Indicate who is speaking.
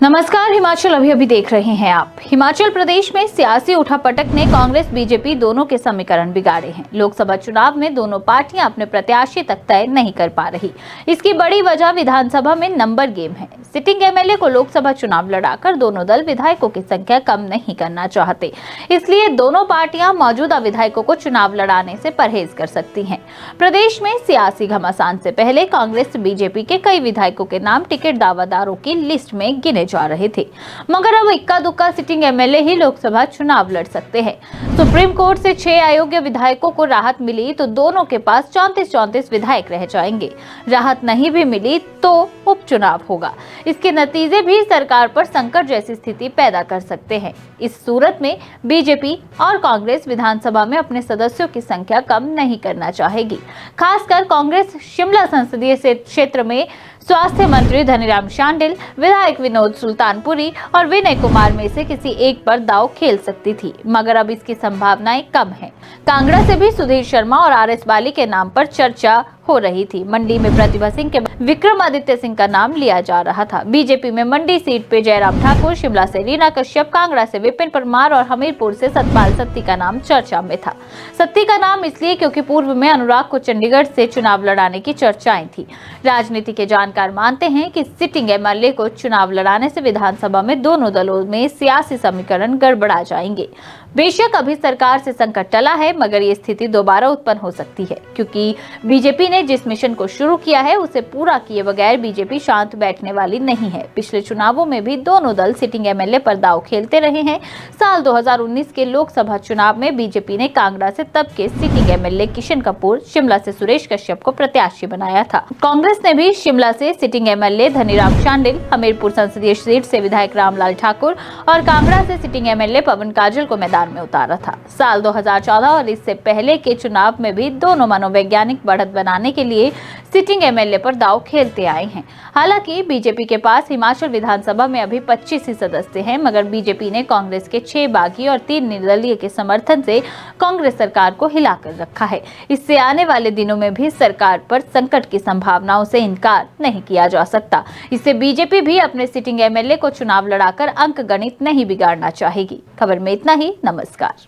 Speaker 1: नमस्कार, हिमाचल अभी देख रहे हैं आप। हिमाचल प्रदेश में सियासी उठापटक ने कांग्रेस बीजेपी दोनों के समीकरण बिगाड़े हैं। लोकसभा चुनाव में दोनों पार्टियां अपने प्रत्याशी तक तय नहीं कर पा रही। इसकी बड़ी वजह विधानसभा में नंबर गेम है। सिटिंग एमएलए को लोकसभा चुनाव लड़ाकर दोनों दल विधायकों की संख्या कम नहीं करना चाहते, इसलिए दोनों पार्टियां मौजूदा विधायकों को चुनाव लड़ाने से परहेज कर सकती हैं। प्रदेश में सियासी घमासान से पहले कांग्रेस बीजेपी के कई विधायकों के नाम टिकट दावादारों की लिस्ट में गिने जा रहे थे, मगर अब इक्का दुक्का सिटिंग एमएलए ही लोकसभा चुनाव लड़ सकते हैं। सुप्रीम कोर्ट से 6 अयोग्य विधायकों को राहत मिली तो दोनों के पास 34 विधायक रह जाएंगे। राहत नहीं भी मिली तो उपचुनाव होगा। इसके नतीजे भी सरकार पर संकट जैसी स्थिति पैदा कर सकते हैं। इस सूरत में बीजेपी और कांग्रेस विधानसभा में अपने सदस्यों की संख्या कम नहीं करना चाहेगी। खासकर कांग्रेस शिमला संसदीय क्षेत्र में स्वास्थ्य मंत्री धनीराम शांडिल, विधायक विनोद सुल्तानपुरी और विनय कुमार में से किसी एक पर दांव खेल सकती थी, मगर अब इसकी संभावनाएं कम हैं। कांगड़ा से भी सुधीर शर्मा और आरएस बाली के नाम पर चर्चा हो रही थी। मंडी में प्रतिभा सिंह के विक्रमादित्य सिंह का नाम लिया जा रहा था। बीजेपी में मंडी सीट पे जयराम ठाकुर, शिमला से रीना कश्यप, कांगड़ा से विपिन परमार और हमीरपुर से सतपाल सत्ती का नाम चर्चा में था। सत्ती का नाम इसलिए क्योंकि पूर्व में अनुराग को चंडीगढ़ से चुनाव लड़ाने की चर्चाएं थी। राजनीति के जानकार मानते हैं कि सिटिंग एमएलए को चुनाव लड़ाने से विधानसभा में दोनों दलों में सियासी समीकरण गड़बड़ा जाएंगे। बेशक अभी सरकार से संकट टला है, मगर ये स्थिति दोबारा उत्पन्न हो सकती है, क्योंकि बीजेपी ने जिस मिशन को शुरू किया है उसे पूरा किए बगैर बीजेपी शांत बैठने वाली नहीं है। पिछले चुनावों में भी दोनों दल सिटिंग एमएलए पर दांव खेलते रहे हैं। साल 2019 के लोकसभा चुनाव में बीजेपी ने कांगड़ा से तब के सिटिंग एमएलए किशन कपूर, शिमला से सुरेश कश्यप को प्रत्याशी बनाया था। कांग्रेस ने भी शिमला से सिटिंग एमएलए धनीराम शांडिल, हमीरपुर संसदीय सीट से विधायक रामलाल ठाकुर और कांगड़ा से सिटिंग एमएलए पवन काजल को मैदान में उतारा था। साल 2014 और इससे पहले के चुनाव में भी दोनों मनोवैज्ञानिक बढ़त बनाने के लिए सिटिंग एमएलए पर दांव खेलते आए हैं। हालांकि बीजेपी के पास हिमाचल विधानसभा में अभी 25 ही सदस्य हैं, मगर बीजेपी ने कांग्रेस के 6 बागी और 3 निर्दलीय के समर्थन से कांग्रेस सरकार को हिलाकर रखा है। इससे आने वाले दिनों में भी सरकार पर संकट की संभावनाओं से इनकार नहीं किया जा सकता। इससे बीजेपी भी अपने सिटिंग एमएलए को चुनाव लड़ाकर अंक गणित नहीं बिगाड़ना चाहेगी। खबर में इतना ही। नमस्कार।